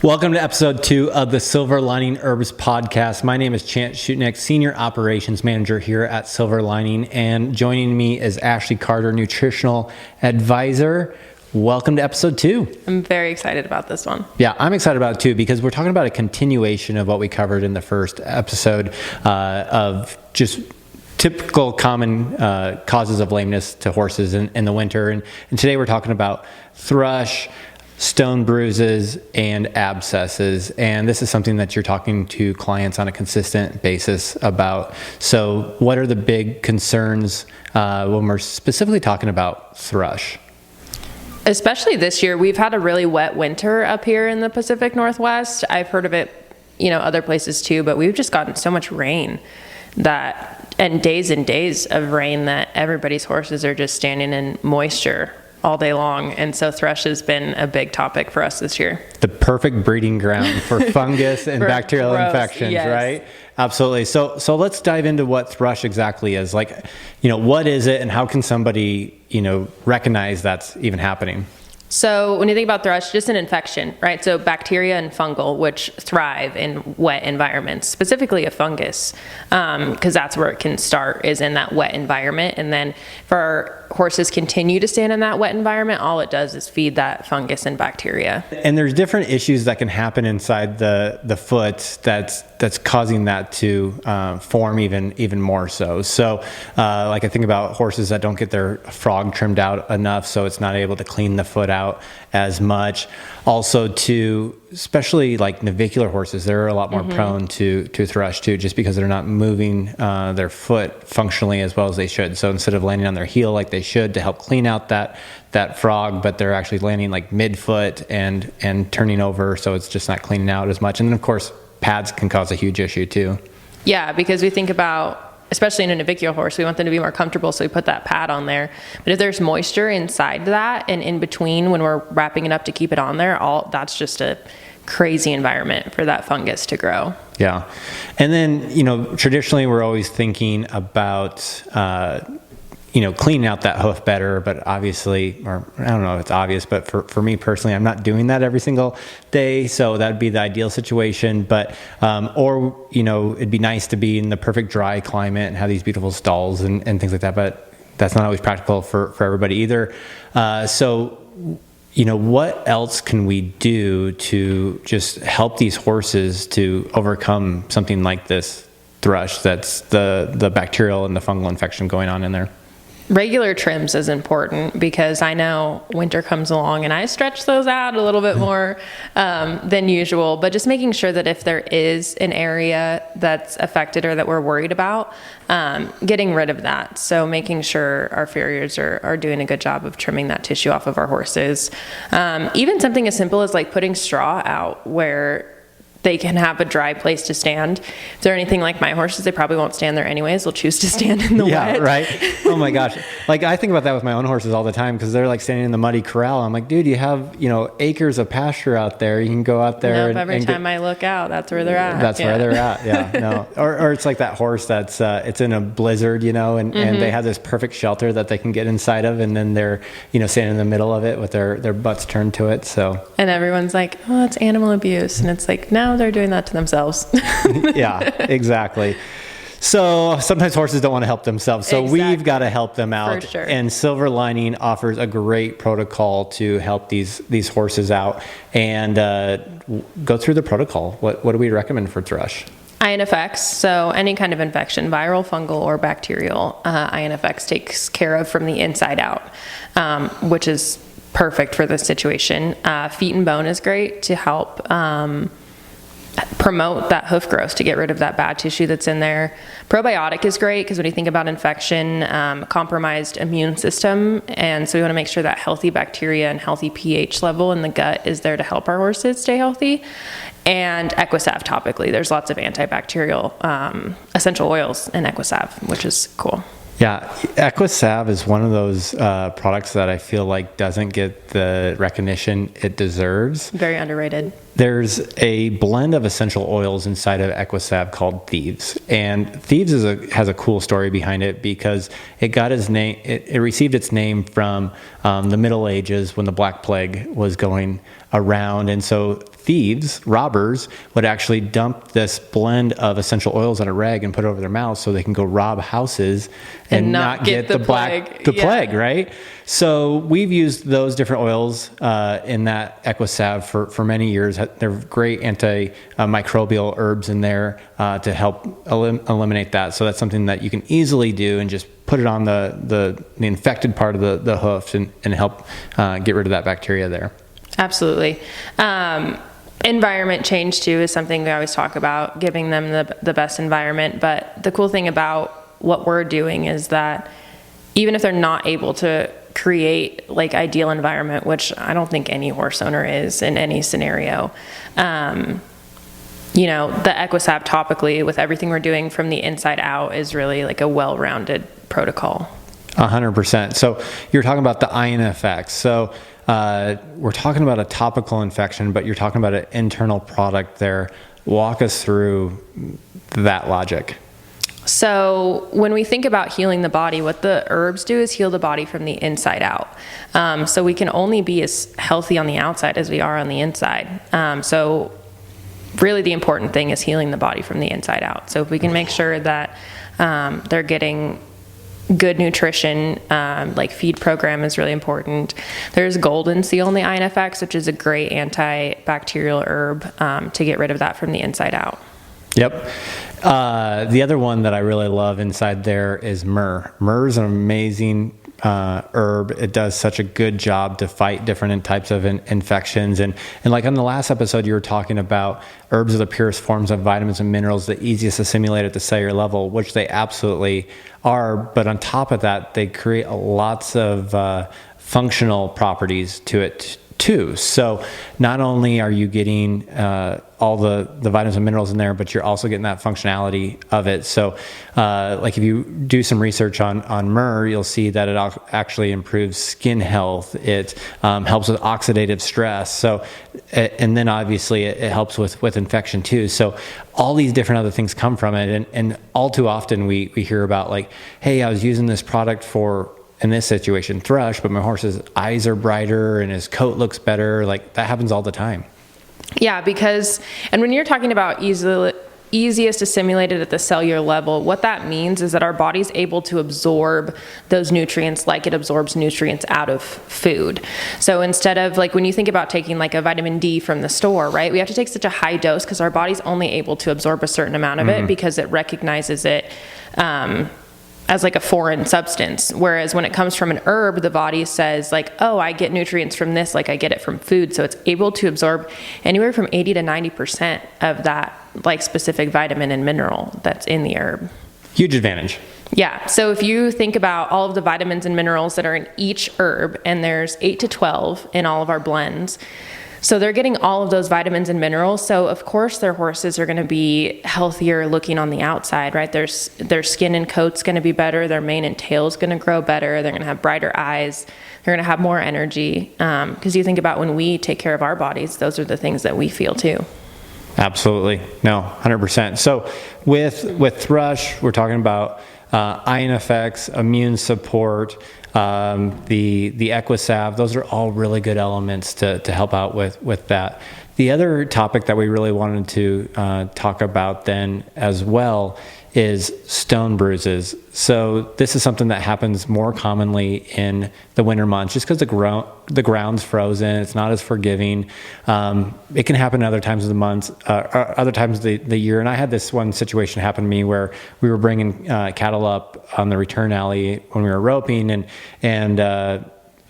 Welcome to episode 2 of the Silver Lining Herbs podcast. My name is Chance Shutnick, Senior Operations Manager here at Silver Lining, and joining me is Ashley Carter, Nutritional Advisor. Welcome to episode 2. I'm very excited about this one. Yeah, I'm excited about it too because we're talking about a continuation of what we covered in the first episode of just typical common causes of lameness to horses in the winter. And today we're talking about thrush, stone bruises, and abscesses. And this is something that you're talking to clients on a consistent basis about. So what are the big concerns when we're specifically talking about thrush? Especially this year, we've had a really wet winter up here in the Pacific Northwest. I've heard of it, other places too, but we've just gotten so much rain and days of rain that everybody's horses are just standing in moisture all day long. And so thrush has been a big topic for us this year. The perfect breeding ground for fungus and bacterial infections, yes. Right? Absolutely. So let's dive into what thrush exactly is. What is it and how can somebody, recognize that's even happening? So when you think about thrush, just an infection, right? So bacteria and fungal, which thrive in wet environments, specifically a fungus, because that's where it can start, is in that wet environment. And then for our horses continue to stand in that wet environment, all it does is feed that fungus and bacteria. And there's different issues that can happen inside the foot that's causing that to form even more so. So I think about horses that don't get their frog trimmed out enough, so it's not able to clean the foot out as much. Also especially like navicular horses, they're a lot more prone to thrush too, just because they're not moving their foot functionally as well as they should. So instead of landing on their heel like they should to help clean out that frog, but they're actually landing like midfoot and turning over, so it's just not cleaning out as much. And then of course pads can cause a huge issue too. Yeah, because we think about, especially in a navicular horse, we want them to be more comfortable, so we put that pad on there. But if there's moisture inside that and in between when we're wrapping it up to keep it on there, that's just a crazy environment for that fungus to grow. Yeah. And then, traditionally we're always thinking about, cleaning out that hoof better, but obviously, or I don't know if it's obvious, but for me personally, I'm not doing that every single day. So that'd be the ideal situation. But, it'd be nice to be in the perfect dry climate and have these beautiful stalls and things like that. But that's not always practical for everybody either. What else can we do to just help these horses to overcome something like this thrush that's the bacterial and the fungal infection going on in there? Regular trims is important because I know winter comes along and I stretch those out a little bit more than usual, but just making sure that if there is an area that's affected or that we're worried about, getting rid of that. So making sure our farriers are doing a good job of trimming that tissue off of our horses. Even something as simple as like putting straw out where they can have a dry place to stand. If they're anything like my horses, they probably won't stand there anyways. They'll choose to stand in the wet. Yeah, right. Oh my gosh. I think about that with my own horses all the time because they're like standing in the muddy corral. I'm like, dude, you have, acres of pasture out there. You can go out there. Nope, every time I look out, that's where they're at. That's where they're at. Yeah. No. Or it's like that horse that's, it's in a blizzard, and they have this perfect shelter that they can get inside of. And then they're, standing in the middle of it with their butts turned to it. So. And everyone's like, oh, it's animal abuse. And it's like, no, they're doing that to themselves. Yeah, exactly. So sometimes horses don't want to help themselves. So We've got to help them out. For sure. And Silver Lining offers a great protocol to help these horses out. And go through the protocol. What do we recommend for thrush? INFX, so any kind of infection, viral, fungal, or bacterial, INFX takes care of from the inside out, which is perfect for this situation. Feet and bone is great to help promote that hoof growth, to get rid of that bad tissue that's in there. Probiotic is great because when you think about infection, compromised immune system, and so we want to make sure that healthy bacteria and healthy pH level in the gut is there to help our horses stay healthy. And Equisalve topically, there's lots of antibacterial essential oils in Equisalve, which is cool. Yeah, Equisalve is one of those products that I feel like doesn't get the recognition it deserves. Very underrated. There's a blend of essential oils inside of Equisalve called Thieves, and Thieves has a cool story behind it because it got its name. It received its name from the Middle Ages when the Black Plague was going around, and so thieves, robbers, would actually dump this blend of essential oils on a rag and put it over their mouth so they can go rob houses and not get the plague, right? So we've used those different oils in that Equisalve for many years. They're great antimicrobial herbs in there to help eliminate that. So that's something that you can easily do and just put it on the infected part of the hoof and help get rid of that bacteria there. Absolutely. Environment change too is something we always talk about, giving them the best environment. But the cool thing about what we're doing is that even if they're not able to create like ideal environment, which I don't think any horse owner is in any scenario, the Equisalve topically with everything we're doing from the inside out is really like a well-rounded protocol. 100%. So you're talking about the INFX. So we're talking about a topical infection, but you're talking about an internal product there. Walk us through that logic. So when we think about healing the body, what the herbs do is heal the body from the inside out. So we can only be as healthy on the outside as we are on the inside. So really the important thing is healing the body from the inside out. So if we can make sure that they're getting good nutrition, like feed program is really important. There's Goldenseal in the INFX, which is a great antibacterial herb to get rid of that from the inside out. Yep. The other one that I really love inside there is Myrrh. Myrrh is an amazing herb. It does such a good job to fight different types of infections. And like on the last episode, you were talking about herbs are the purest forms of vitamins and minerals, the easiest to assimilate at the cellular level, which they absolutely are. But on top of that, they create lots of functional properties to it too. So not only are you getting all the vitamins and minerals in there, but you're also getting that functionality of it. So like if you do some research on Myrrh, you'll see that it actually improves skin health. It helps with oxidative stress. So, and then obviously it helps with infection too. So all these different other things come from it. And all too often we hear about like, hey, I was using this product for, in this situation, Thrush, but my horse's eyes are brighter and his coat looks better. Like that happens all the time. Yeah, because, and when you're talking about easiest assimilated at the cellular level, what that means is that our body's able to absorb those nutrients like it absorbs nutrients out of food. So instead of like when you think about taking like a vitamin D from the store, right, we have to take such a high dose because our body's only able to absorb a certain amount of it because it recognizes it as like a foreign substance. Whereas when it comes from an herb, the body says like, oh, I get nutrients from this, like I get it from food. So it's able to absorb anywhere from 80 to 90% of that like specific vitamin and mineral that's in the herb. Huge advantage. Yeah. So if you think about all of the vitamins and minerals that are in each herb, and there's 8 to 12 in all of our blends, so they're getting all of those vitamins and minerals. So of course their horses are going to be healthier looking on the outside, right? Their skin and coat's going to be better. Their mane and tail's going to grow better. They're going to have brighter eyes. They're going to have more energy. Because you think about when we take care of our bodies, those are the things that we feel too. Absolutely. No, 100%. So with Thrush, we're talking about INFX, immune support, the Equisalve. Those are all really good elements to help out with that. The other topic that we really wanted to talk about then as well is stone bruises. So this is something that happens more commonly in the winter months just because the ground's frozen. It's not as forgiving. It can happen other times of the month, other times of the year. And I had this one situation happen to me where we were bringing cattle up on the return alley when we were roping, and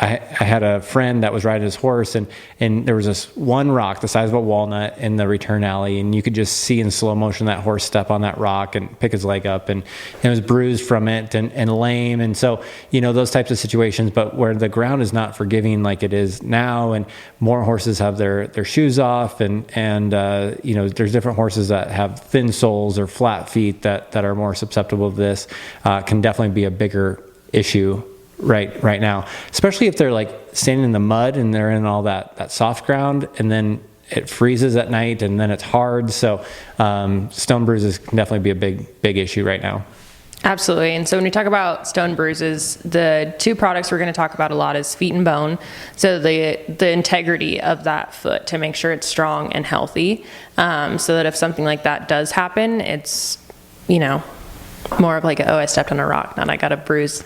I had a friend that was riding his horse, and there was this one rock the size of a walnut in the return alley, and you could just see in slow motion that horse step on that rock and pick his leg up, and it was bruised from it and lame. And so, those types of situations, but where the ground is not forgiving like it is now, and more horses have their shoes off, and there's different horses that have thin soles or flat feet that are more susceptible to this, can definitely be a bigger issue right now, especially if they're like standing in the mud and they're in all that soft ground, and then it freezes at night and then it's hard. So stone bruises can definitely be a big issue right now. Absolutely. And so when we talk about stone bruises, the two products we're going to talk about a lot is feet and bone. So the integrity of that foot to make sure it's strong and healthy, so that if something like that does happen, it's, more of like, oh, I stepped on a rock, not I got a bruise.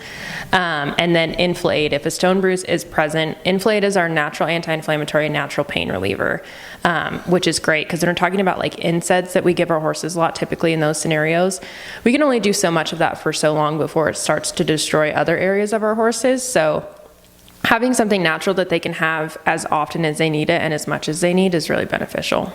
And then inflate. If a stone bruise is present, inflate is our natural anti-inflammatory, natural pain reliever, which is great because when we're talking about like NSAIDs that we give our horses a lot, typically in those scenarios, we can only do so much of that for so long before it starts to destroy other areas of our horses. So having something natural that they can have as often as they need it and as much as they need is really beneficial.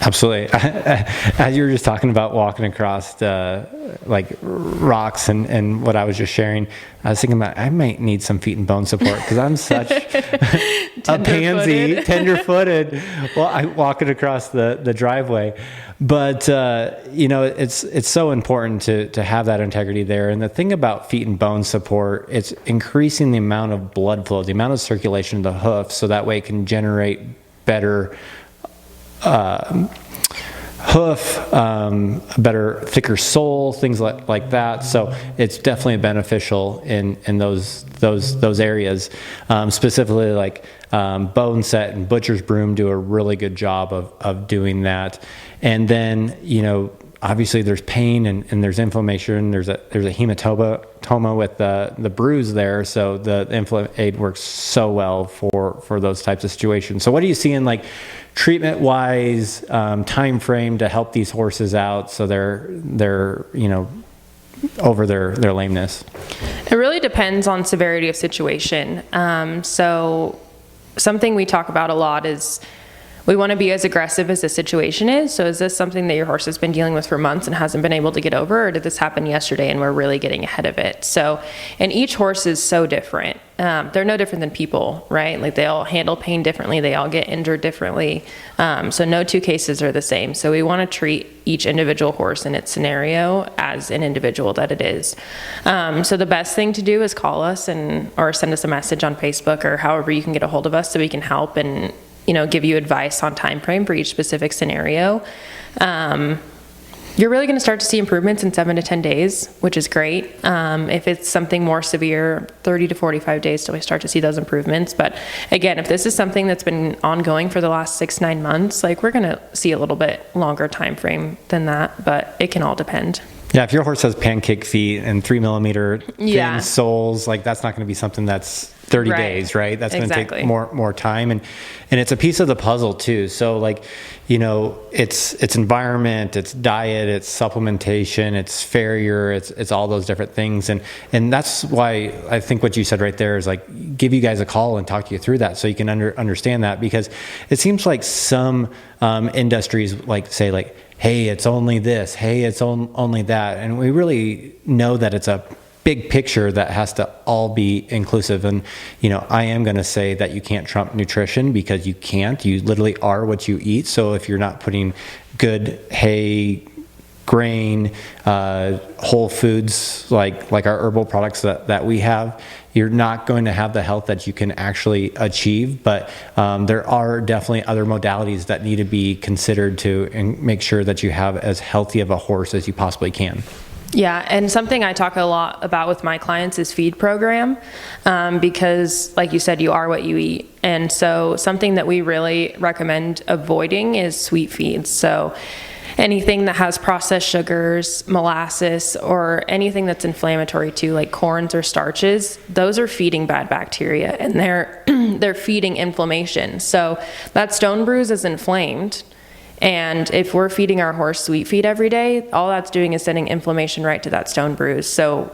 Absolutely. As you were just talking about walking across like rocks and what I was just sharing, I was thinking about I might need some feet and bone support because I'm such a pansy, tender-footed. Well, I walking across the driveway, but it's so important to have that integrity there. And the thing about feet and bone support, it's increasing the amount of blood flow, the amount of circulation of the hoof, so that way it can generate better hoof, a better, thicker sole, things like that. So it's definitely beneficial in those areas. Specifically, like Boneset and Butcher's Broom do a really good job of doing that. And then obviously there's pain and there's inflammation. There's a hematoma with the bruise there. So the inflammate works so well for those types of situations. So what are you seeing like treatment wise, time frame to help these horses out so they're over their lameness? It really depends on severity of situation. So something we talk about a lot is we want to be as aggressive as the situation is. So is this something that your horse has been dealing with for months and hasn't been able to get over, or did this happen yesterday and we're really getting ahead of it? So, and each horse is so different. They're no different than people, right? Like they all handle pain differently. They all get injured differently. So no two cases are the same. So we want to treat each individual horse in its scenario as an individual that it is. So the best thing to do is call us or send us a message on Facebook or however you can get a hold of us so we can help and give you advice on time frame for each specific scenario. You're really going to start to see improvements in 7 to 10 days, which is great. If it's something more severe, 30 to 45 days till we start to see those improvements. But again, if this is something that's been ongoing for the last 6-9 months, like we're going to see a little bit longer time frame than that, but it can all depend. Yeah, if your horse has pancake feet and 3 millimeter thin soles, like that's not going to be something that's 30 days, right? That's going to take more time, and it's a piece of the puzzle too. So like, it's environment, it's diet, it's supplementation, it's farrier, it's all those different things, and that's why I think what you said right there is like give you guys a call and talk to you through that so you can understand that, because it seems like some industries like say like, hey, it's only this, hey, it's only that. And we really know that it's a big picture that has to all be inclusive. And, I am going to say that you can't trump nutrition because you can't. You literally are what you eat. So if you're not putting good hay, grain, whole foods, like our herbal products that we have, you're not going to have the health that you can actually achieve. But there are definitely other modalities that need to be considered to make sure that you have as healthy of a horse as you possibly can. Yeah, and something I talk a lot about with my clients is feed program, because like you said, you are what you eat. And so something that we really recommend avoiding is sweet feeds. So anything that has processed sugars, molasses, or anything that's inflammatory too, like corns or starches, those are feeding bad bacteria and they're feeding inflammation. So that stone bruise is inflamed. And if we're feeding our horse sweet feed every day, all that's doing is sending inflammation right to that stone bruise. So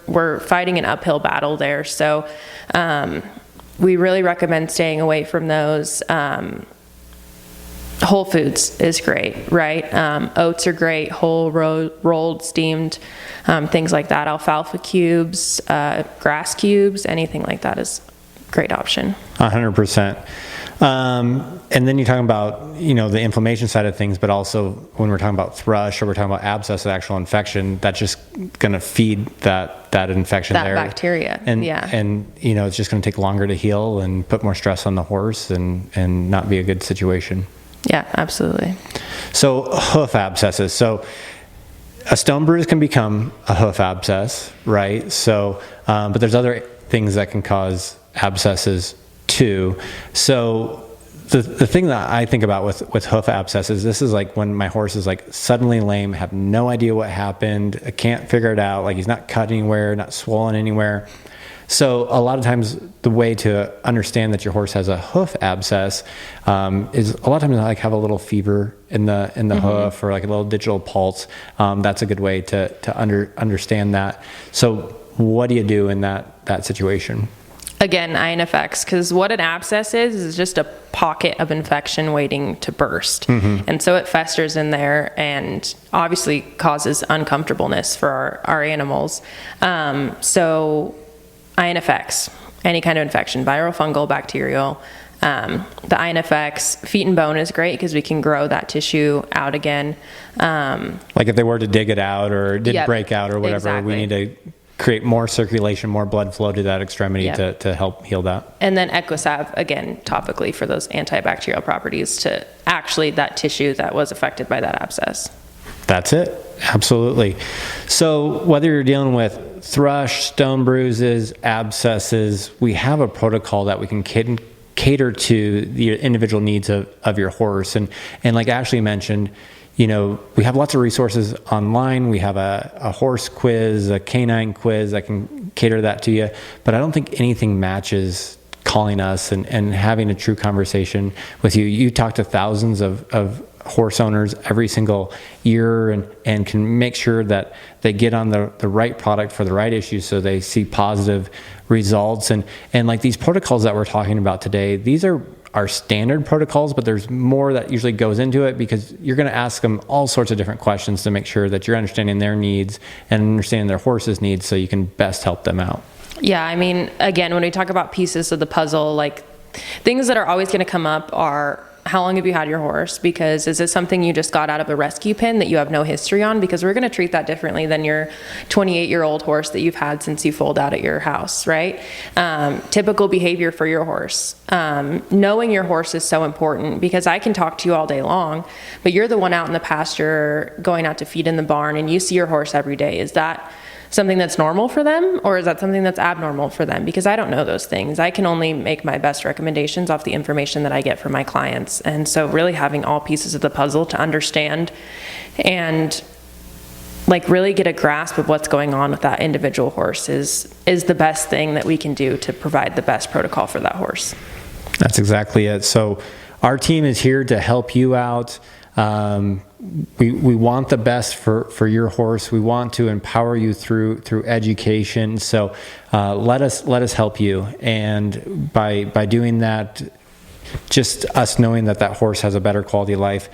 we're fighting an uphill battle there. So we really recommend staying away from those. Whole foods is great, right? Oats are great, whole, rolled, steamed, things like that. Alfalfa cubes, grass cubes, anything like that is a great option. 100%. And then you're talking about, the inflammation side of things, but also when we're talking about thrush or we're talking about abscess, the actual infection, that's just going to feed that infection there. That bacteria, and it's just going to take longer to heal and put more stress on the horse and not be a good situation. Yeah, absolutely. So hoof abscesses. So a stone bruise can become a hoof abscess, right? So, but there's other things that can cause abscesses too. So the thing that I think about with hoof abscesses, this is like when my horse is like suddenly lame, have no idea what happened, I can't figure it out, like he's not cut anywhere, not swollen anywhere. So a lot of times the way to understand that your horse has a hoof abscess is a lot of times like have a little fever in the hoof or like a little digital pulse. That's a good way to understand that. So what do you do in that situation? Again, INFX, because what an abscess is just a pocket of infection waiting to burst. And so it festers in there and obviously causes uncomfortableness for our animals. So INFX, any kind of infection, viral, fungal, bacterial. The INFX, feet and bone is great because we can grow that tissue out again. Like if they were to dig it out or it did break out or whatever, exactly. We need to create more circulation, more blood flow to that extremity to help heal that. And then Equisalve, again, topically for those antibacterial properties to actually that tissue that was affected by that abscess. That's it. Absolutely. So whether you're dealing with thrush, stone bruises, abscesses, we have a protocol that we can cater to the individual needs of your horse. And like Ashley mentioned, you know, we have lots of resources online. We have a horse quiz, a canine quiz that can cater that to you. But I don't think anything matches calling us and having a true conversation with you. You talk to thousands of horse owners every single year and can make sure that they get on the right product for the right issues so they see positive results. And like these protocols that we're talking about today, these are our standard protocols, but there's more that usually goes into it because you're going to ask them all sorts of different questions to make sure that you're understanding their needs and understanding their horse's needs so you can best help them out. Yeah, I mean, again, when we talk about pieces of the puzzle, like things that are always going to come up are, how long have you had your horse? Because is it something you just got out of a rescue pen that you have no history on? Because we're going to treat that differently than your 28-year-old horse that you've had since you foaled out at your house, right? Typical behavior for your horse. Knowing your horse is so important because I can talk to you all day long, but you're the one out in the pasture going out to feed in the barn and you see your horse every day. Is that something that's normal for them, or is that something that's abnormal for them? Because I don't know those things. I can only make my best recommendations off the information that I get from my clients. And so really having all pieces of the puzzle to understand and like really get a grasp of what's going on with that individual horse is the best thing that we can do to provide the best protocol for that horse. That's exactly it. So our team is here to help you out. We want the best for your horse. We want to empower you through education. So let us help you. And by doing that, just us knowing that horse has a better quality of life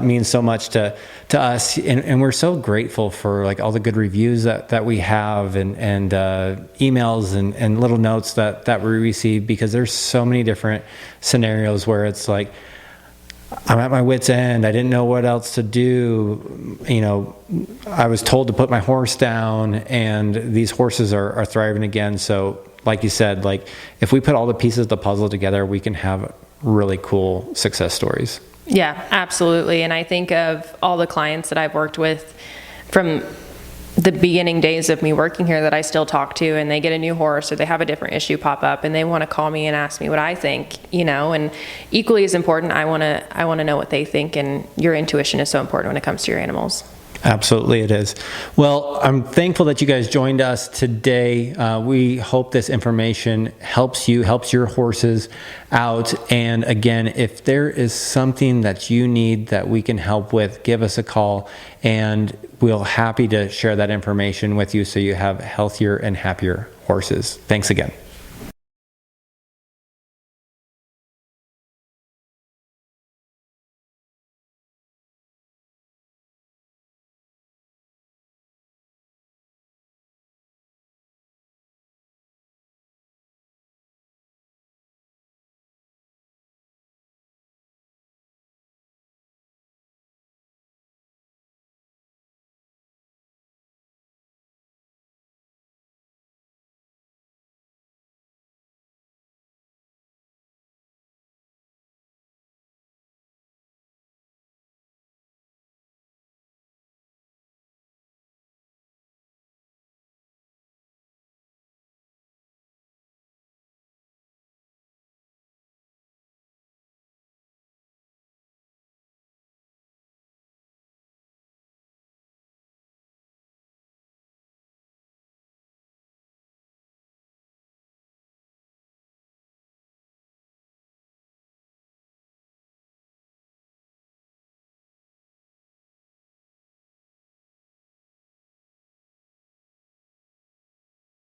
means so much to us. And we're so grateful for like all the good reviews that we have and emails and little notes that we receive, because there's so many different scenarios where it's like, I'm at my wit's end. I didn't know what else to do. You know, I was told to put my horse down, and these horses are thriving again. So like you said, like if we put all the pieces of the puzzle together, we can have really cool success stories. Yeah, absolutely. And I think of all the clients that I've worked with from the beginning days of me working here that I still talk to, and they get a new horse or they have a different issue pop up and they want to call me and ask me what I think, you know, and equally as important, I want to know what they think, and your intuition is so important when it comes to your animals. Absolutely it is. Well, I'm thankful that you guys joined us today. We hope this information helps your horses out. And again, if there is something that you need that we can help with, give us a call and we'll happy to share that information with you so you have healthier and happier horses. Thanks again.